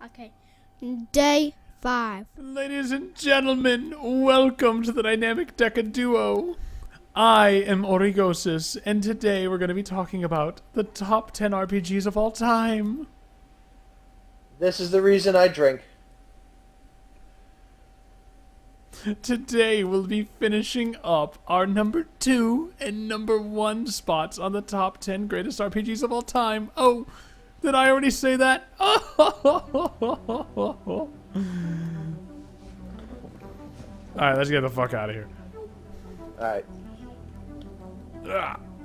Okay. Day 5. Ladies and gentlemen, welcome to the Dynamic Deca Duo. I am Origosis, and today we're going to be talking about the top 10 RPGs of all time. This is the reason I drink. Today we'll be finishing up our number 2 and number 1 spots on the top 10 greatest RPGs of all time. Oh, did I already say that? Alright, let's get the fuck out of here. Alright.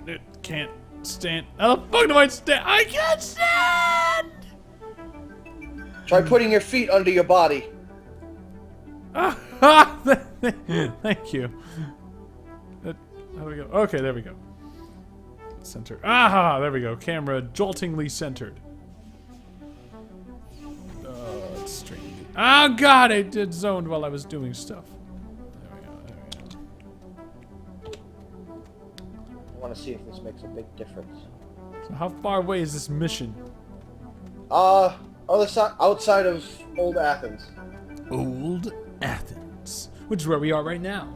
It can't stand. How the fuck do I stand? I can't stand! Try putting your feet under your body. Thank you. How do we go? Okay, there we go. Center. Aha! There we go. Camera joltingly centered. Let's straighten. Oh god, I did zoned while I was doing stuff. There we go. There we go. I want to see if this makes a big difference. So how far away is this mission? Other side, outside of Old Athens. Old Athens, which is where we are right now.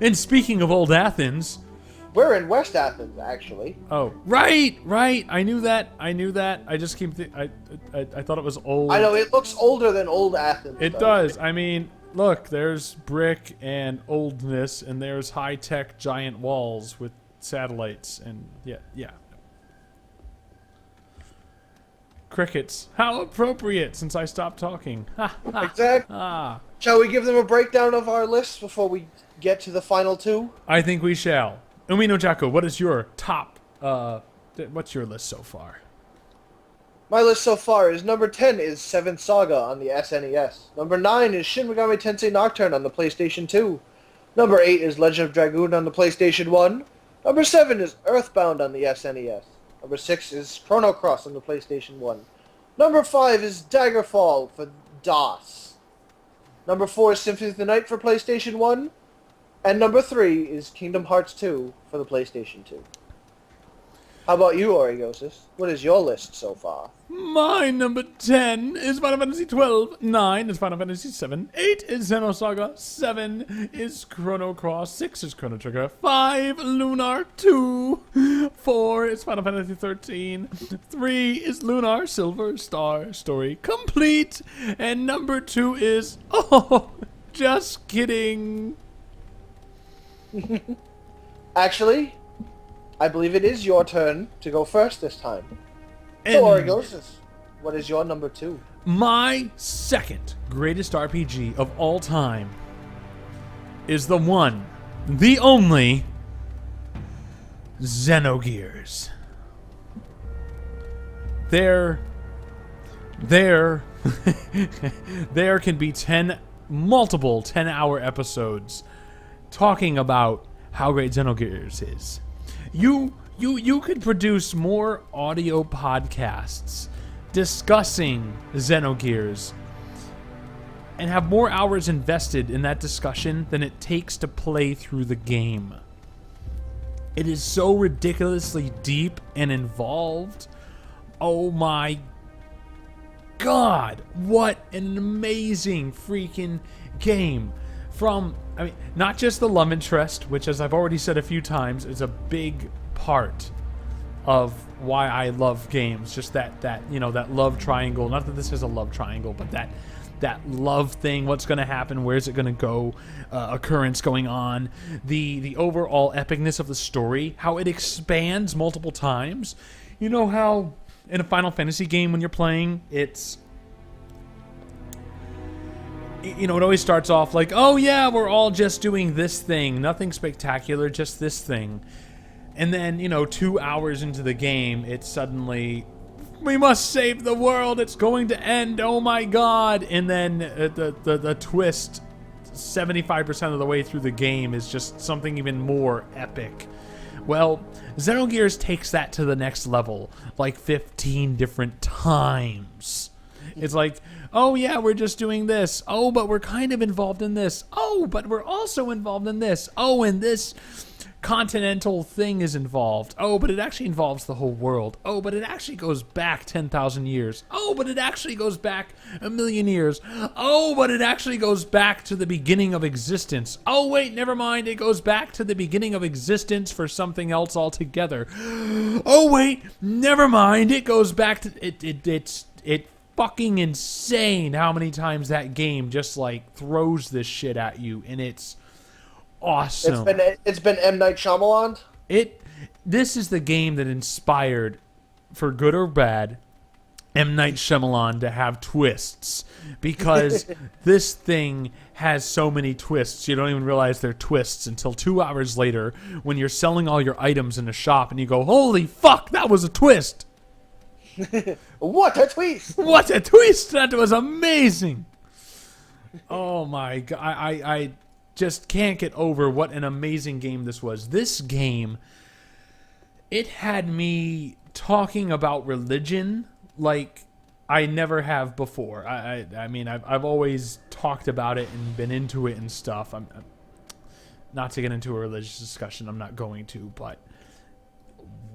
And speaking of Old Athens, We're in West Athens, actually. oh, right. I knew that. I just keep I thought it was old. I know, it looks older than Old Athens. It though. does. I mean, look, there's brick and oldness, and there's high-tech giant walls with satellites, and yeah. Crickets. How appropriate, since I stopped talking. Exactly. Shall we give them a breakdown of our list before we get to the final two? I think we shall. Umino Jacko, what is your top, what's your list so far? My list so far is number 10 is Seventh Saga on the SNES. Number 9 is Shin Megami Tensei Nocturne on the PlayStation 2. Number 8 is Legend of Dragoon on the PlayStation 1. Number 7 is Earthbound on the SNES. Number 6 is Chrono Cross on the PlayStation 1. Number 5 is Daggerfall for DOS. Number 4 is Symphony of the Night for PlayStation 1. And number 3 is Kingdom Hearts 2 for the PlayStation 2. How about you, Origosis? What is your list so far? My number 10 is Final Fantasy 12, 9 is Final Fantasy 7, 8 is Xenosaga, 7 is Chrono Cross, 6 is Chrono Trigger, 5 Lunar 2, 4 is Final Fantasy 13, 3 is Lunar Silver Star Story Complete, and number 2 is, oh, just kidding. Actually, I believe it is your turn to go first this time. So, Origosis, what is your number 2? My second greatest RPG of all time is the one, the only, Xenogears. There can be multiple 10-hour episodes talking about how great Xenogears is. You could produce more audio podcasts discussing Xenogears and have more hours invested in that discussion than it takes to play through the game. It is so ridiculously deep and involved. Oh my god, what an amazing freaking game. Not just the love interest, which, as I've already said a few times, is a big part of why I love games. Just that love triangle. Not that this is a love triangle, but that love thing. What's going to happen? Where's it going to go? Occurrence going on. The overall epicness of the story. How it expands multiple times. You know how in a Final Fantasy game when you're playing, it always starts off like, oh yeah, we're all just doing this thing. Nothing spectacular, just this thing. And then, 2 hours into the game, it's suddenly, we must save the world, it's going to end, oh my god. And then the twist, 75% of the way through the game, is just something even more epic. Well, Xenogears takes that to the next level, like 15 different times. It's like, oh yeah, we're just doing this. Oh, but we're kind of involved in this. Oh, but we're also involved in this. Oh, and this continental thing is involved. Oh, but it actually involves the whole world. Oh, but it actually goes back 10,000 years. Oh, but it actually goes back 1,000,000 years. Oh, but it actually goes back to the beginning of existence. Oh, wait, never mind. It goes back to the beginning of existence for something else altogether. Oh, wait, never mind. It goes back to... It's fucking insane how many times that game just, like, throws this shit at you, and it's... awesome. It's been M. Night Shyamalan. This is the game that inspired, for good or bad, M. Night Shyamalan to have twists, because this thing has so many twists you don't even realize they're twists until 2 hours later when you're selling all your items in a shop and you go, holy fuck, that was a twist. What a twist! What a twist! That was amazing. Oh my god, I just can't get over what an amazing game this was. This game, it had me talking about religion like I never have before. I mean, I've always talked about it and been into it and stuff. I'm not to get into a religious discussion. I'm not going to, but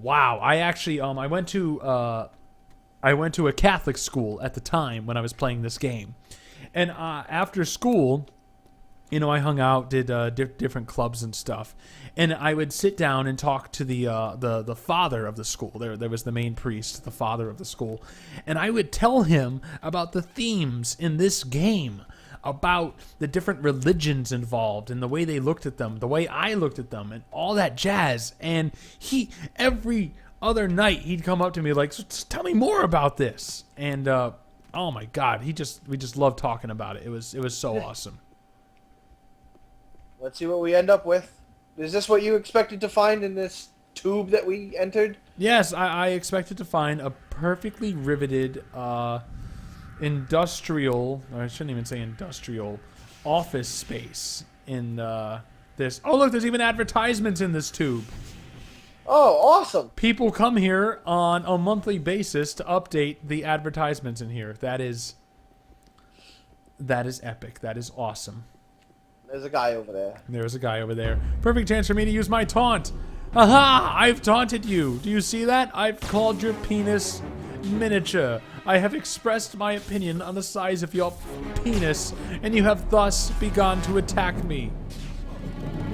wow, I actually I went to a Catholic school at the time when I was playing this game, and after school, you know, I hung out, did different clubs and stuff, and I would sit down and talk to the father of the school. There was the main priest, the father of the school, and I would tell him about the themes in this game, about the different religions involved and the way they looked at them, the way I looked at them, and all that jazz. And every other night he'd come up to me like, "Tell me more about this." And oh my God, we just loved talking about it. It was so awesome. Let's see what we end up with. Is this what you expected to find in this tube that we entered? Yes, I expected to find a perfectly riveted industrial, or I shouldn't even say industrial, office space in this. Oh, look, there's even advertisements in this tube. Oh, awesome. People come here on a monthly basis to update the advertisements in here. That is epic. That is awesome. There's a guy over there. There's a guy over there. Perfect chance for me to use my taunt. Aha! I've taunted you. Do you see that? I've called your penis miniature. I have expressed my opinion on the size of your penis, and you have thus begun to attack me.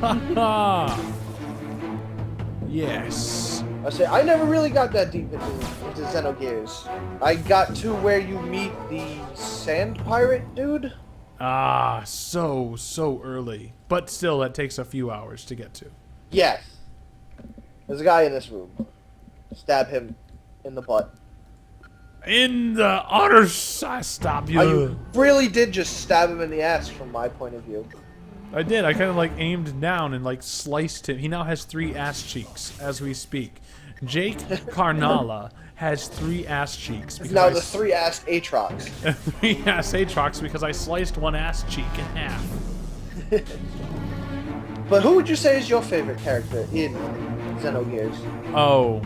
Ha ha! Yes. I never really got that deep into Xenogears. I got to where you meet the sand pirate dude. Ah, so early. But still, that takes a few hours to get to. Yes. There's a guy in this room. Stab him in the butt. In the utter... Stop you. You really did just stab him in the ass from my point of view. I did. I kind of like aimed down and like sliced him. He now has 3 ass cheeks as we speak. Jake Carnala has 3 ass cheeks. Now the 3 ass Aatrox. 3 ass Aatrox because I sliced 1 ass cheek in half. But who would you say is your favorite character in Xenogears? Oh,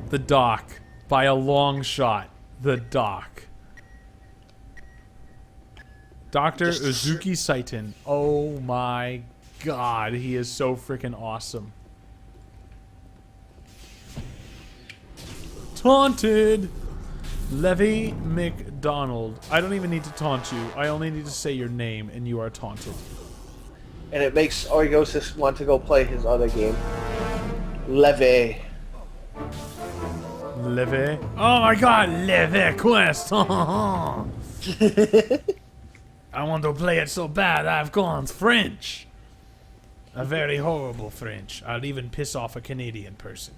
the Doc. By a long shot. The Doc. Dr. Uzuki Saiton. Oh my god, he is so freaking awesome. Taunted! Levy McDonald. I don't even need to taunt you. I only need to say your name and you are taunted. And it makes Oriosis want to go play his other game. Levy. Levy? Oh my god, Levy Quest! I want to play it so bad I've gone French. A very horrible French. I'll even piss off a Canadian person.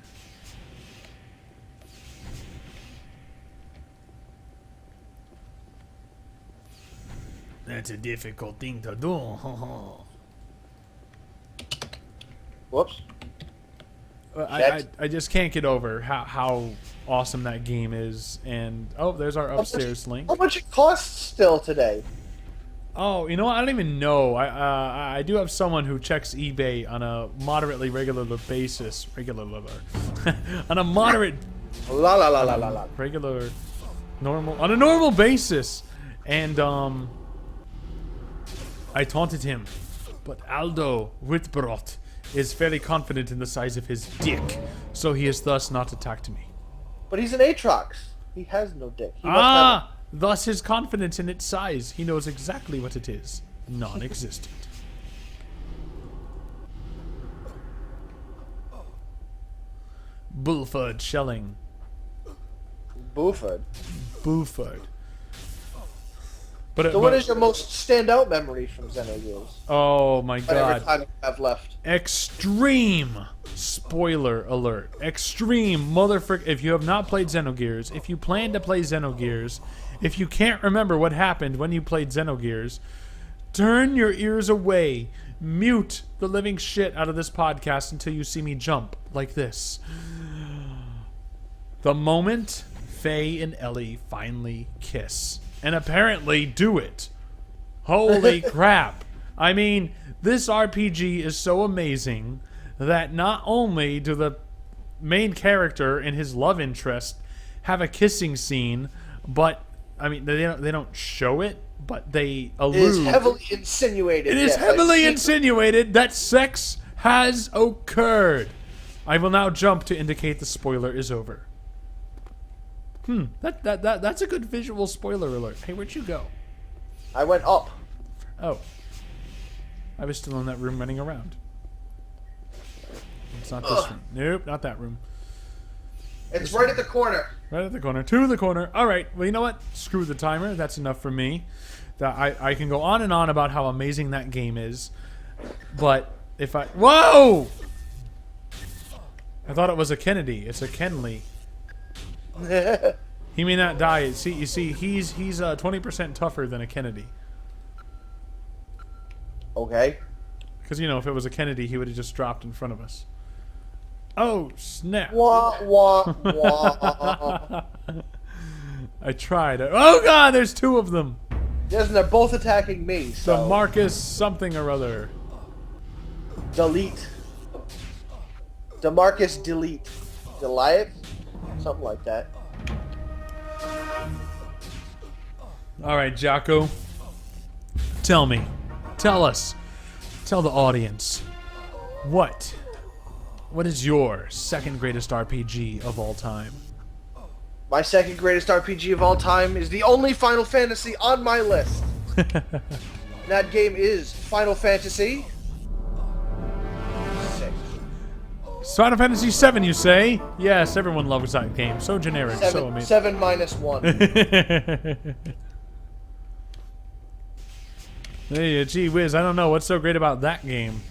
That's a difficult thing to do. Whoops. I just can't get over how awesome that game is. And oh, there's our upstairs link. How much it costs still today? Oh, you know what? I don't even know. I do have someone who checks eBay on a moderately regular basis. On a moderate... Regular... Normal... On a normal basis. And, I taunted him. But Aldo Whitbrot is fairly confident in the size of his dick, so he is thus not attacked me. But he's an Aatrox. He has no dick. He must have it. Thus his confidence in its size. He knows exactly what it is. Non-existent. Bulford shelling. Buford. Buford. But So what is your most standout memory from Xenogears? Oh my Whatever god. time you have left. Extreme spoiler alert. Extreme motherfucker. If you have not played Xenogears, if you plan to play Xenogears, if you can't remember what happened when you played Xenogears, turn your ears away. Mute the living shit out of this podcast until you see me jump like this. The moment Faye and Ellie finally kiss. And apparently do it. Holy crap. I mean, this RPG is so amazing that not only do the main character and his love interest have a kissing scene, but, I mean, they don't show it, but they allude. It is heavily insinuated. It is heavily insinuated that sex has occurred. I will now jump to indicate the spoiler is over. That's a good visual spoiler alert. Hey, where'd you go? I went up. Oh. I was still in that room running around. It's not this room. Nope, not that room. It's right at the corner. Right at the corner. To the corner. Alright, well, you know what? Screw the timer. That's enough for me. That I can go on and on about how amazing that game is. But if I... Whoa! I thought it was a Kennedy. It's a Kenley. He may not die. You see, he's 20% tougher than a Kennedy. Okay. Because, you know, if it was a Kennedy, he would have just dropped in front of us. Oh, snap. Wah, wah, wah. I tried. Oh, God, there's two of them. Yes, and they're both attacking me, so... DeMarcus something or other. Delete. DeMarcus delete. Goliath? Something like that. Alright, Jocko. Tell me. Tell us. Tell the audience. What is your second greatest RPG of all time? My second greatest RPG of all time is the only Final Fantasy on my list. That game is Final Fantasy VI. Final Fantasy VII, you say? Yes, everyone loves that game. So generic, so amazing. 7 minus 1. Hey, gee whiz, I don't know. What's so great about that game?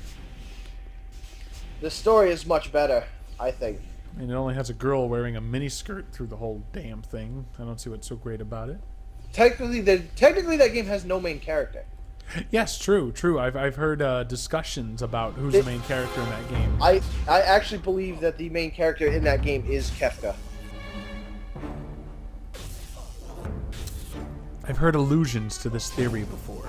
The story is much better, I think. And it only has a girl wearing a miniskirt through the whole damn thing. I don't see what's so great about it. Technically, that game has no main character. Yes, true. I've heard discussions about who's the main character in that game. I actually believe that the main character in that game is Kefka. I've heard allusions to this theory before.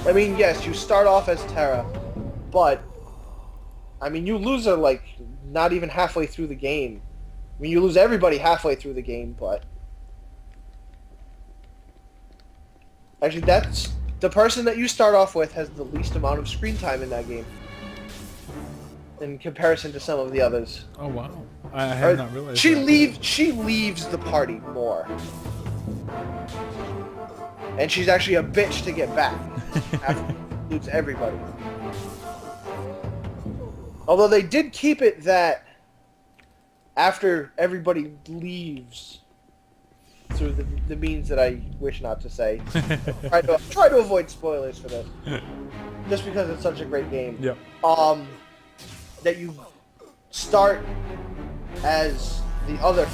I mean, yes, you start off as Terra, but I mean, you lose her like not even halfway through the game. I mean, you lose everybody halfway through the game, but actually, that's the person that you start off with has the least amount of screen time in that game in comparison to some of the others. Oh wow, I had not realized. She leaves the party more, and she's actually a bitch to get back after she loses everybody. Although they did keep it that after everybody leaves through the means that I wish not to say, try to avoid spoilers for this, just because it's such a great game. Yep. That you start as the other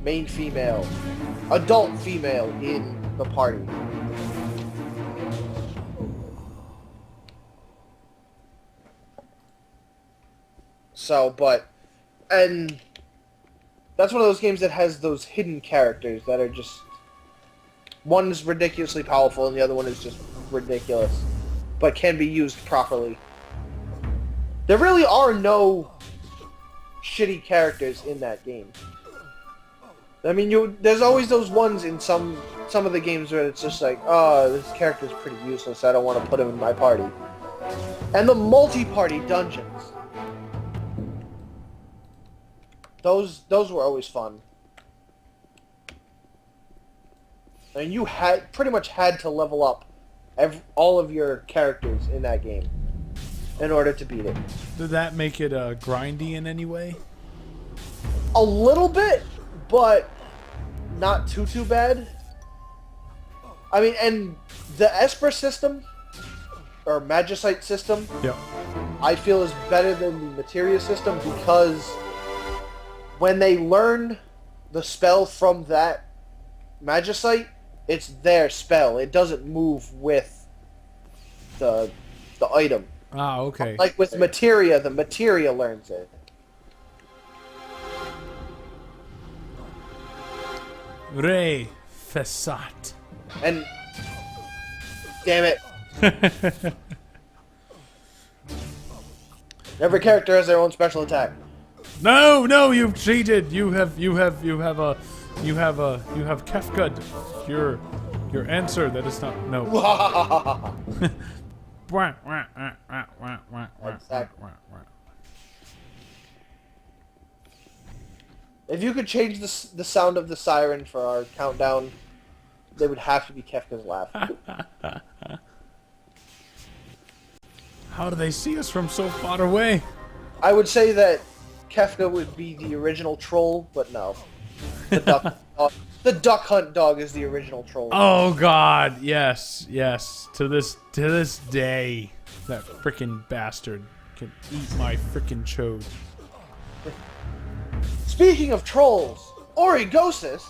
main female, adult female in the party. So, and that's one of those games that has those hidden characters that are just, one is ridiculously powerful and the other one is just ridiculous, but can be used properly. There really are no shitty characters in that game. I mean, there's always those ones in some of the games where it's just like, oh, this character's pretty useless, I don't want to put him in my party. And the multi-party dungeons. Those were always fun. And you pretty much had to level up all of your characters in that game in order to beat it. Did that make it grindy in any way? A little bit, but not too bad. I mean, and the Esper system, or Magicite system, Yeah. I feel is better than the Materia system because when they learn the spell from that Magicite, it's their spell. It doesn't move with the item. Ah, okay. Like with Materia, the Materia learns it. Re Fesat. And damn it, every character has their own special attack. No, no, you've cheated. You have Kefka. Your answer that is not no. If you could change the sound of the siren for our countdown, they would have to be Kefka's laugh. How do they see us from so far away? I would say that Kefka would be the original troll, but no. The duck hunt dog is the original troll. Oh God, yes, yes. To this day, that frickin' bastard can eat my frickin' chode. Speaking of trolls, Origosis,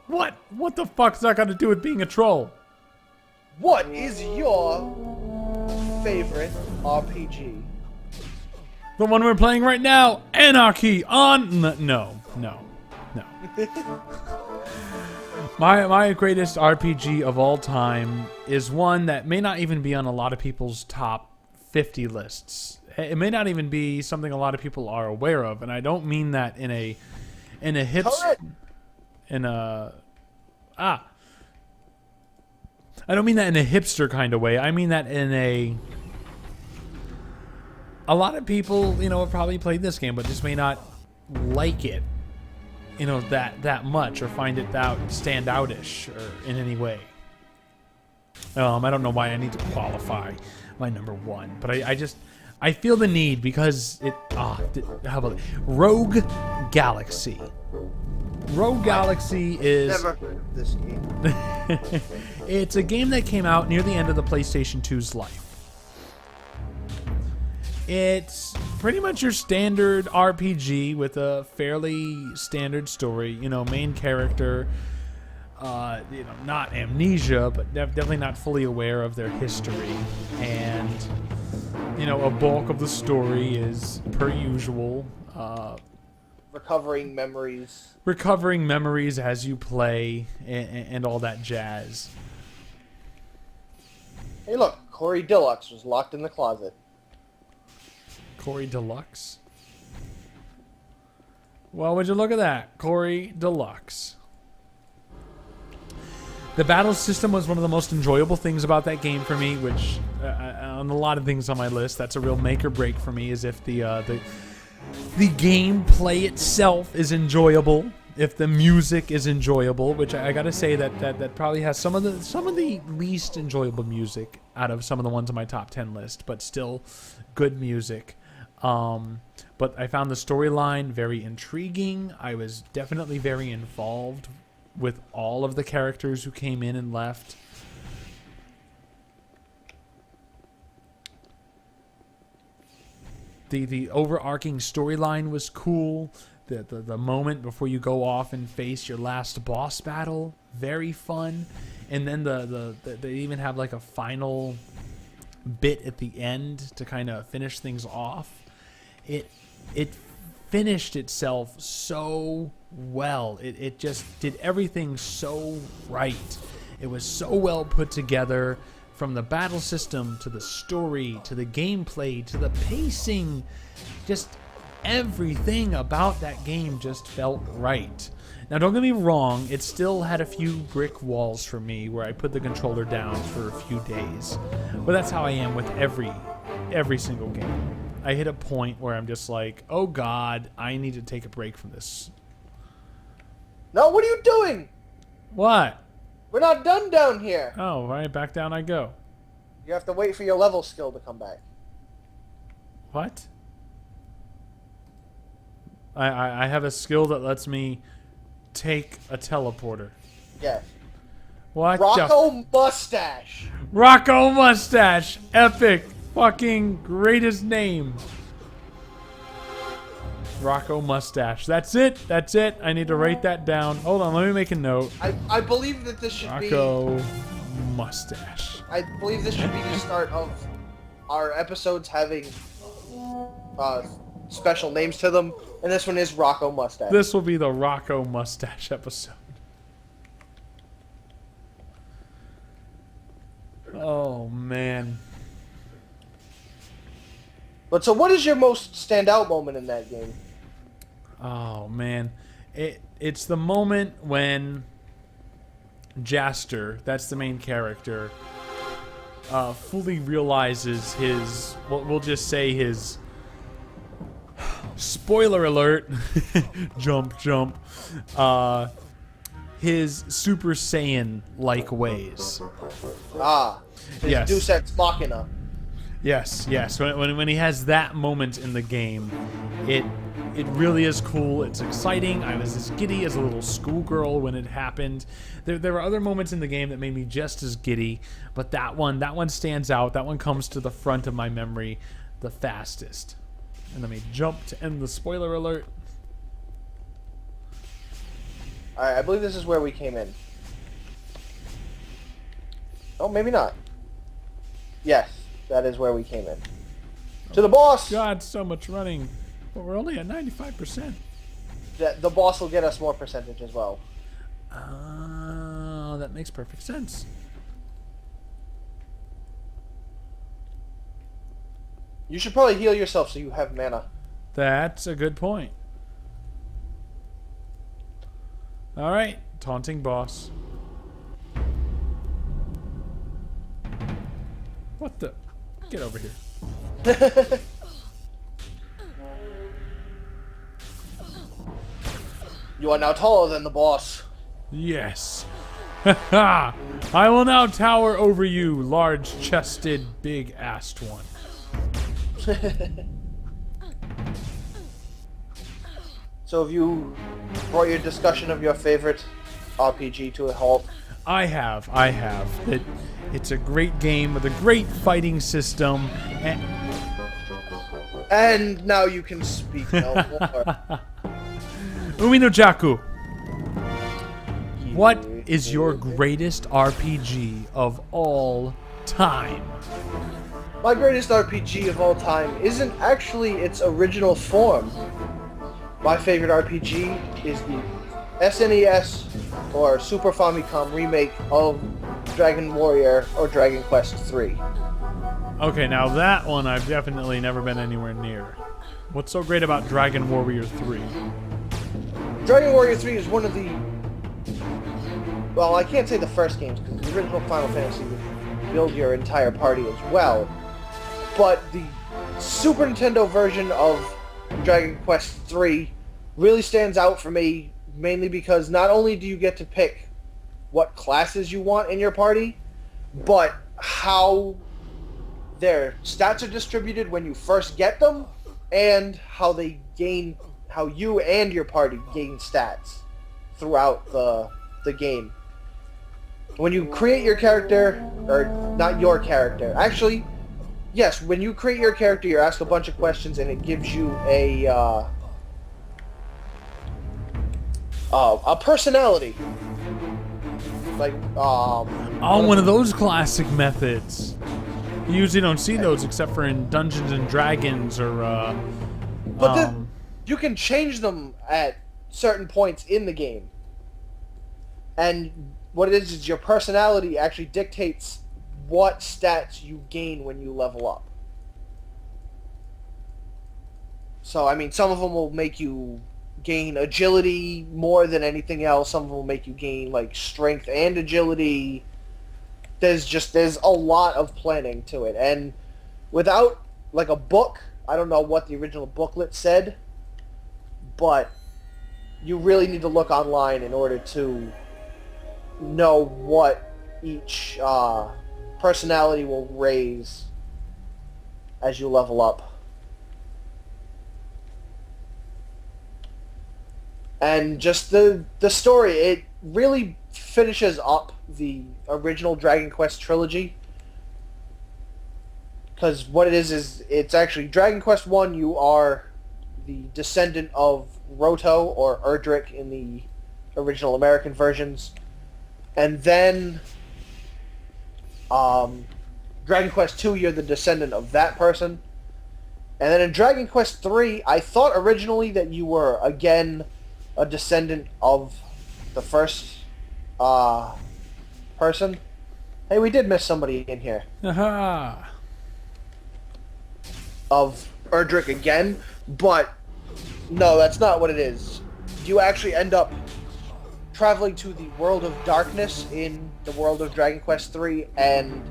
What? What the fuck's that got to do with being a troll? what is your favorite RPG? The one we're playing right now, Anarchy on. No. My greatest RPG of all time is one that may not even be on a lot of people's top 50 lists. It may not even be something a lot of people are aware of, and I don't mean that in a I don't mean that in a hipster kind of way. I mean that in a lot of people, have probably played this game, but just may not like it, that much, or find it that standoutish or in any way. I don't know why I need to qualify my number one, but I feel the need because how about it? Rogue Galaxy. Rogue Galaxy is... Never heard of this game. It's a game that came out near the end of the PlayStation 2's life. It's pretty much your standard RPG with a fairly standard story. Main character, not amnesia, but definitely not fully aware of their history. And, a bulk of the story is, per usual, Recovering memories. recovering memories as you play and all that jazz. Hey look, Corey Deluxe was locked in the closet. Corey Deluxe? Well, would you look at that? Corey Deluxe. The battle system was one of the most enjoyable things about that game for me, which, on a lot of things on my list, that's a real make or break for me, is if the gameplay itself is enjoyable, if the music is enjoyable, which I gotta say that probably has some of the least enjoyable music out of some of the ones on my top 10 list, but still good music. But I found the storyline very intriguing. I was definitely very involved with all of the characters who came in and left. The overarching storyline was cool. The moment before you go off and face your last boss battle, very fun. And then they even have like a final bit at the end to kind of finish things off. It finished itself so well. It just did everything so right. It was so well put together, from the battle system to the story to the gameplay to the pacing. Just everything about that game just felt right. Now, don't get me wrong, it still had a few brick walls for me where I put the controller down for a few days. But that's how I am with every every single game. I hit a point where I'm just like, oh God, I need to take a break from this. No, what are you doing? What? We're not done down here. Oh, all right, back down I go. You have to wait for your level skill to come back. What? I have a skill that lets me take a teleporter. Yes. What? Rocco Mustache. Rocco Mustache. Epic. Fucking greatest name. Rocco Mustache. That's it. That's it. I need to write that down. Hold on. Let me make a note. I believe that this should Rocco Mustache. I believe this should be the start of our episodes having special names to them, and this one is Rocco Mustache. This will be the Rocco Mustache episode. Oh, man. But so what is your most standout moment in that game? Oh, man. It's the moment when Jaster, that's the main character, fully realizes his, we'll just say his, spoiler alert, jump, his Super Saiyan-like ways. His Yes. Deus Ex Machina. Yes. When he has that moment in the game, it really is cool. It's exciting. I was as giddy as a little schoolgirl when it happened. There were other moments in the game that made me just as giddy, but that one stands out. That one comes to the front of my memory the fastest. And let me jump to end the spoiler alert. Alright, I believe this is where we came in. Oh, maybe not. Yes, that is where we came in. To the boss! God, so much running. But we're only at 95%. The boss will get us more percentage as well. Oh, that makes perfect sense. You should probably heal yourself so you have mana. That's a good point. Alright, taunting boss. What the? Get over here. You are now taller than the boss. Yes. I will now tower over you, large-chested, big-assed one. So have you brought your discussion of your favorite RPG to a halt? I have. It's a great game with a great fighting system. And now you can speak no more. Umi no Jaku. What is your greatest RPG of all time? My greatest RPG of all time isn't actually its original form. My favorite RPG is the SNES or Super Famicom remake of Dragon Warrior or Dragon Quest III. Okay, now that one I've definitely never been anywhere near. What's so great about Dragon Warrior 3? Dragon Warrior 3 is one of the... Well, I can't say the first games, because the original Final Fantasy would build your entire party as well. But the Super Nintendo version of Dragon Quest III really stands out for me, mainly because not only do you get to pick what classes you want in your party, but how their stats are distributed when you first get them, and how you and your party gain stats throughout the game. When you create your character, or not your character, actually, yes, when you create your character, you're asked a bunch of questions, and it gives you a personality. Like, Oh, one of those classic methods. You usually don't see those except for in Dungeons and Dragons or, But you can change them at certain points in the game. And what it is your personality actually dictates what stats you gain when you level up. So, I mean, some of them will make you gain agility more than anything else. Some of them will make you gain, like, strength and agility. There's a lot of planning to it. And without like a book. I don't know what the original booklet said, but you really need to look online in order to know what each personality will raise as you level up. And just the story, it really finishes up the original Dragon Quest trilogy. Because what it is it's actually Dragon Quest 1, you are the descendant of Roto or Erdrick in the original American versions. And then Dragon Quest 2, you're the descendant of that person. And then in Dragon Quest 3, I thought originally that you were, again, a descendant of the first person. Hey, we did miss somebody in here. Aha! Of Erdrick again, but no, that's not what it is. You actually end up traveling to the world of darkness in the world of Dragon Quest 3, and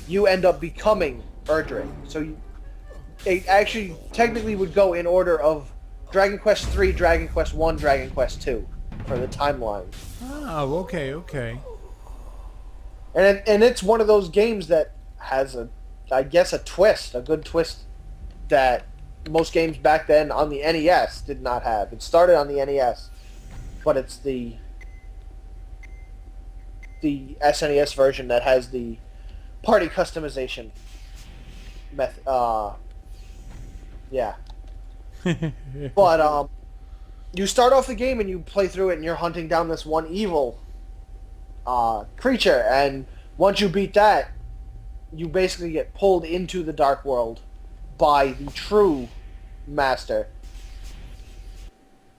you end up becoming Erdrick. So it actually technically would go in order of Dragon Quest 3, Dragon Quest 1, Dragon Quest 2 for the timeline. Oh, okay, okay. And it's one of those games that has I guess a good twist that most games back then on the NES did not have. It started on the NES, but it's the SNES version that has the party customization method. Yeah. But you start off the game and you play through it and you're hunting down this one evil creature, and once you beat that, you basically get pulled into the dark world by the true master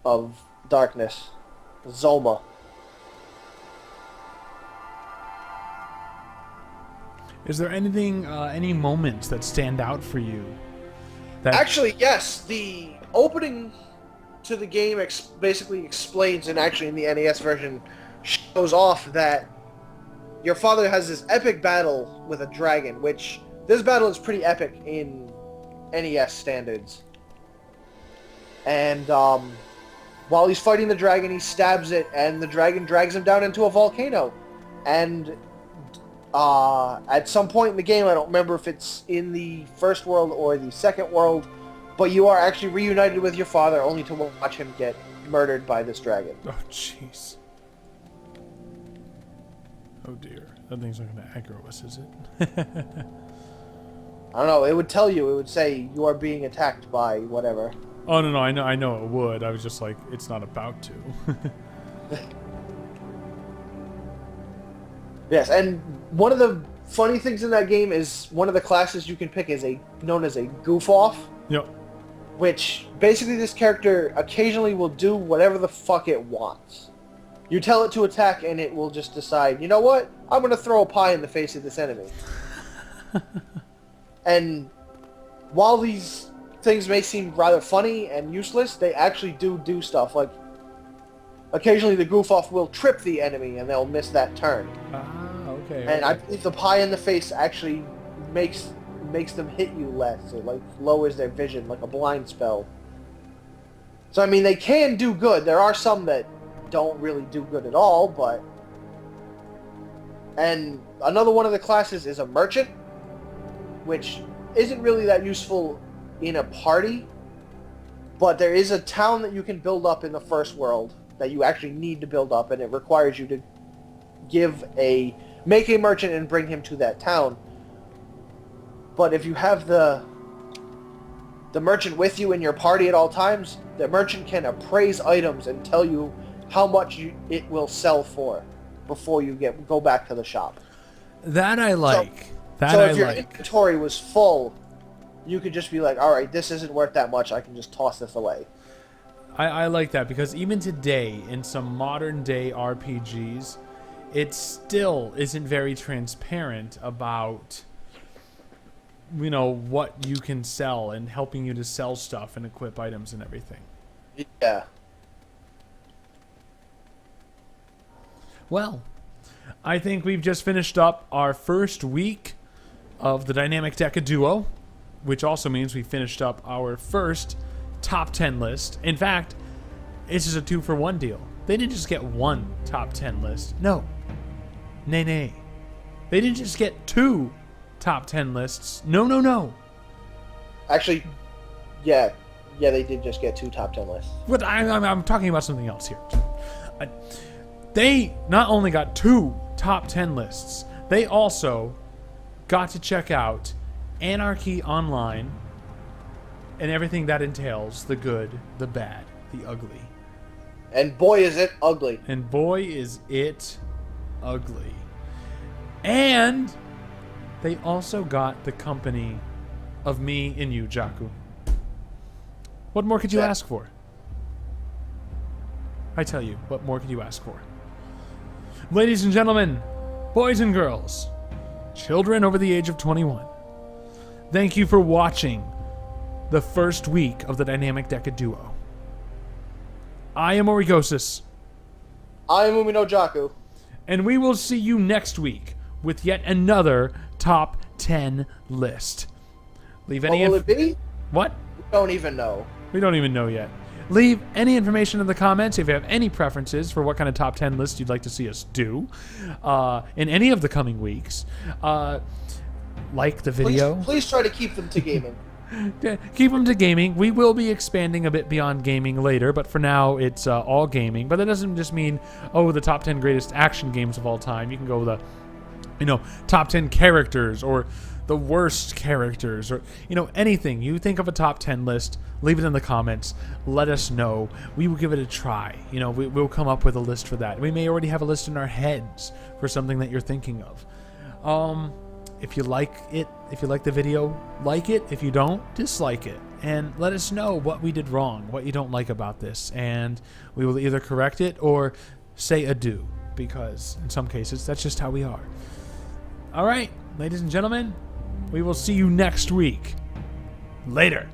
of darkness, Zoma. Is there anything, any moments that stand out for you? Actually, yes. The opening to the game basically explains, and actually in the NES version shows off that your father has this epic battle with a dragon, which this battle is pretty epic in NES standards. And while he's fighting the dragon, he stabs it, and the dragon drags him down into a volcano. And at some point in the game, I don't remember if it's in the first world or the second world, but you are actually reunited with your father only to watch him get murdered by this dragon. Oh, jeez. Oh, dear. That thing's not going to aggro us, is it? I don't know. It would tell you. It would say you are being attacked by whatever. Oh, no, I know it would. I was just like, it's not about to. Yes, and one of the funny things in that game is one of the classes you can pick is known as a goof-off. Yep. Which, basically this character occasionally will do whatever the fuck it wants. You tell it to attack and it will just decide, you know what? I'm going to throw a pie in the face of this enemy. And while these things may seem rather funny and useless, they actually do stuff. Like, occasionally the goof-off will trip the enemy and they'll miss that turn. Ah, okay. And I believe the pie in the face actually makes them hit you less. It like lowers their vision, like a blind spell. So I mean, they can do good. There are some that don't really do good at all, but... And another one of the classes is a merchant, which isn't really that useful in a party, but there is a town that you can build up in the first world that you actually need to build up, and it requires you to make a merchant and bring him to that town. But if you have the merchant with you in your party at all times, the merchant can appraise items and tell you how much it will sell for before you go back to the shop. That I like. So if your inventory was full, you could just be like, all right, this isn't worth that much. I can just toss this away. I like that, because even today, in some modern day RPGs, it still isn't very transparent about, you know, what you can sell and helping you to sell stuff and equip items and everything. Yeah. Well, I think we've just finished up our first week of the Dynamic Deca Duo. which also means we finished up our first top 10 list. In fact, this is a 2-for-1 deal. They didn't just get one top 10 list. No. Nay. They didn't just get 2 top 10 lists. No. Actually, yeah, they did just get 2 top 10 lists. But I'm talking about something else here. They not only got 2 top 10 lists, they also got to check out Anarchy Online and everything that entails, the good, the bad, the ugly. And boy, is it ugly. And boy, is it ugly. And they also got the company of me and you, Jaku. What more could you ask for? I tell you, what more could you ask for? Ladies and gentlemen, boys and girls, children over the age of 21, thank you for watching the first week of the Dynamic Deca Duo. I am Origosis. I am Umino Jaku. And we will see you next week with yet another top 10 list. Leave any What will it be? What? We don't even know. We don't even know yet. Leave any information in the comments if you have any preferences for what kind of top 10 list you'd like to see us do in any of the coming weeks. Like the video. Please try to keep them to gaming. Keep them to gaming. We will be expanding a bit beyond gaming later, but for now it's all gaming. But that doesn't just mean, the top 10 greatest action games of all time. You can go with the, top 10 characters or the worst characters or, anything. You think of a top 10 list, leave it in the comments. Let us know. We will give it a try. We'll come up with a list for that. We may already have a list in our heads for something that you're thinking of. If you like it, if you like the video, like it. If you don't, dislike it. And let us know what we did wrong, what you don't like about this. And we will either correct it or say adieu, because in some cases, that's just how we are. All right, ladies and gentlemen, we will see you next week. Later.